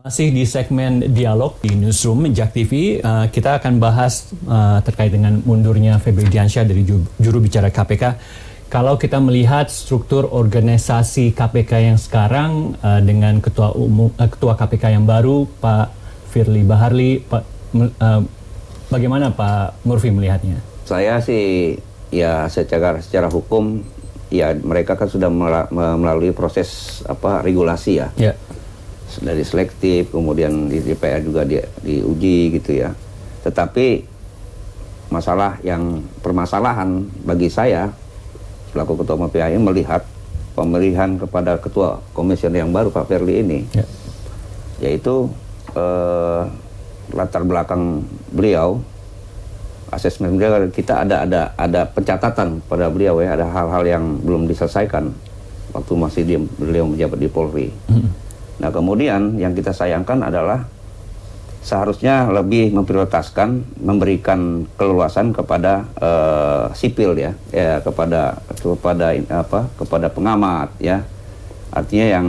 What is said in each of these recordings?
Masih di segmen dialog di Newsroom Jak TV, kita akan bahas terkait dengan mundurnya Febri Diansyah dari juru bicara KPK. Kalau kita melihat struktur organisasi KPK yang sekarang dengan ketua KPK yang baru, Pak Firly Baharli, bagaimana Pak Murphy melihatnya? Saya sih ya secara hukum ya mereka kan sudah melalui proses regulasi ya. Yeah. Dari selektif, kemudian di DPR juga diuji gitu ya. Tetapi permasalahan bagi saya selaku ketua MPAI melihat pemilihan kepada ketua komisioner yang baru Pak Firly ini, yaitu latar belakang beliau, asesmen beliau, kita ada pencatatan pada beliau ya, ada hal-hal yang belum diselesaikan waktu masih beliau menjabat di Polri. Nah kemudian yang kita sayangkan adalah seharusnya lebih memprioritaskan memberikan keleluasan kepada sipil ya kepada pengamat ya, artinya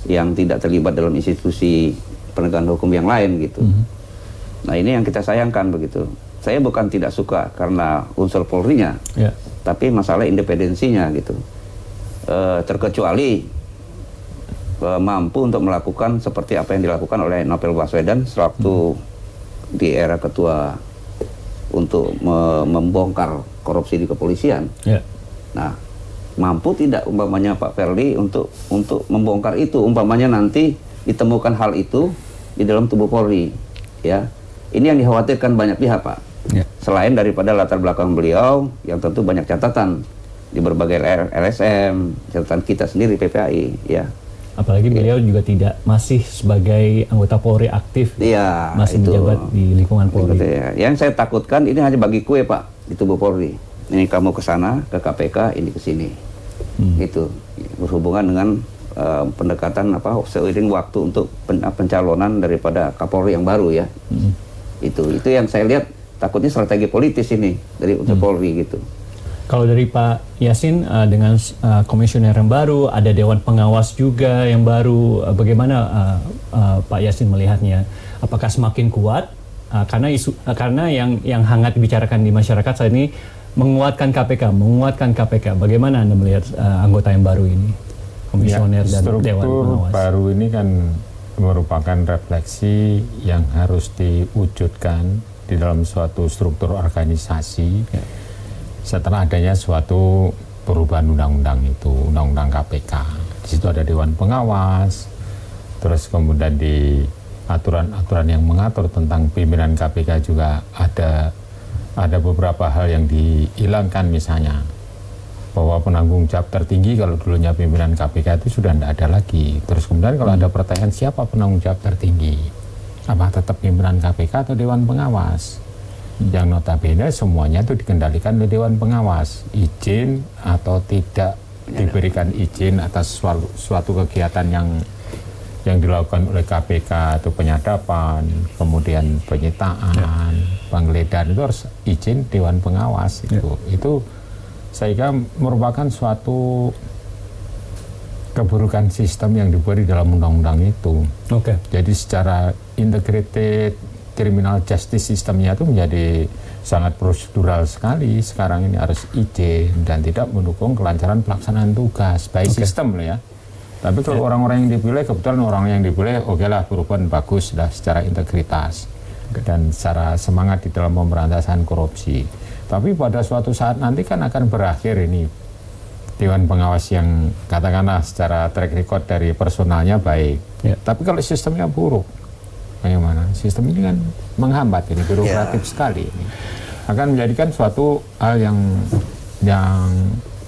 yang tidak terlibat dalam institusi penegakan hukum yang lain gitu. Nah ini yang kita sayangkan begitu. Saya bukan tidak suka karena unsur Polri-nya, tapi masalah independensinya gitu. Terkecuali mampu untuk melakukan seperti apa yang dilakukan oleh Novel Baswedan sewaktu di era ketua untuk membongkar korupsi di kepolisian. Nah, mampu tidak umpamanya Pak Firly untuk membongkar itu, umpamanya nanti ditemukan hal itu di dalam tubuh Polri, ya. Ini yang dikhawatirkan banyak pihak, Pak. Selain daripada latar belakang beliau yang tentu banyak catatan di berbagai LSM, catatan kita sendiri PPAI, ya. Apalagi beliau juga masih sebagai anggota Polri aktif, masih menjabat di lingkungan Polri. Ya. Yang saya takutkan ini hanya bagi kue Pak di tubuh Polri. Ini kamu ke sana, ke KPK, ini ke sini. Itu berhubungan dengan pendekatan seiring waktu untuk pencalonan daripada Kapolri yang baru ya. Itu yang saya lihat takutnya strategi politis ini dari untuk Polri gitu. Kalau dari Pak Yasin dengan komisioner yang baru, ada Dewan Pengawas juga yang baru, bagaimana Pak Yasin melihatnya? Apakah semakin kuat? Karena yang hangat dibicarakan di masyarakat saat ini menguatkan KPK. Bagaimana Anda melihat anggota yang baru ini, komisioner dan Dewan Pengawas? Baru ini kan merupakan refleksi yang harus diwujudkan di dalam suatu struktur organisasi. Setelah adanya suatu perubahan undang-undang itu, undang-undang KPK. Di situ ada Dewan Pengawas, terus kemudian di aturan-aturan yang mengatur tentang pimpinan KPK juga ada beberapa hal yang dihilangkan, misalnya bahwa penanggung jawab tertinggi kalau dulunya pimpinan KPK itu sudah tidak ada lagi. Terus kemudian kalau ada pertanyaan siapa penanggung jawab tertinggi, apa tetap pimpinan KPK atau Dewan Pengawas? Yang notabene semuanya itu dikendalikan oleh Dewan Pengawas. Izin atau tidak diberikan izin atas suatu kegiatan yang dilakukan oleh KPK atau penyadapan, kemudian penyitaan, penggeledahan, itu harus izin Dewan Pengawas. Itu saya kira merupakan suatu keburukan sistem yang dibuat di dalam undang-undang itu. Jadi secara integrated criminal justice sistemnya itu menjadi sangat prosedural sekali. Sekarang ini harus izin dan tidak mendukung kelancaran pelaksanaan tugas by sistem ya. Tapi kalau orang-orang yang dipilih, kebetulan orang yang dipilih lah perubahan bagus lah secara integritas dan secara semangat di dalam pemberantasan korupsi. Tapi pada suatu saat nanti kan akan berakhir ini Dewan Pengawas yang katakanlah secara track record dari personalnya baik. Tapi kalau sistemnya buruk, bagaimana? Sistem ini kan menghambat, ini birokratif sekali. Ini akan menjadikan suatu hal yang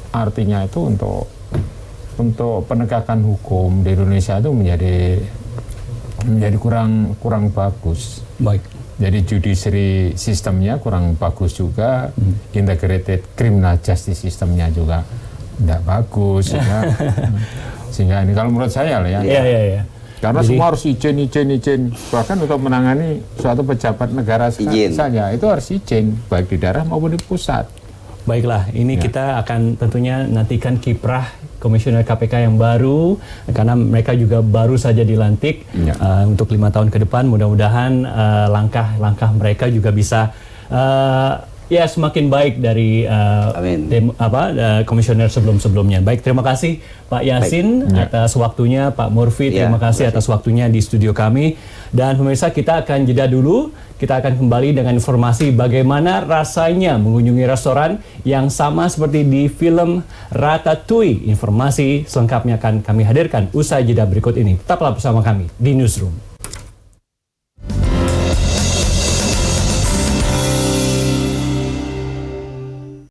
artinya itu untuk penegakan hukum di Indonesia itu menjadi kurang bagus. Jadi judiciary sistemnya kurang bagus juga, integrated criminal justice sistemnya juga tidak bagus, sehingga ini kalau menurut saya lah ya. Karena semua harus izin. Bahkan untuk menangani suatu pejabat negara saja, itu harus izin, baik di daerah maupun di pusat. Baiklah, ini kita akan tentunya nantikan kiprah komisioner KPK yang baru, karena mereka juga baru saja dilantik untuk 5 tahun ke depan. Mudah-mudahan langkah-langkah mereka juga bisa ya semakin baik dari komisioner sebelum-sebelumnya. Baik, terima kasih Pak Yasin atas waktunya, Pak Murfi terima kasih atas waktunya di studio kami. Dan pemirsa, kita akan jeda dulu. Kita akan kembali dengan informasi bagaimana rasanya mengunjungi restoran yang sama seperti di film Ratatouille. Informasi selengkapnya akan kami hadirkan usai jeda berikut ini. Tetaplah bersama kami di Newsroom.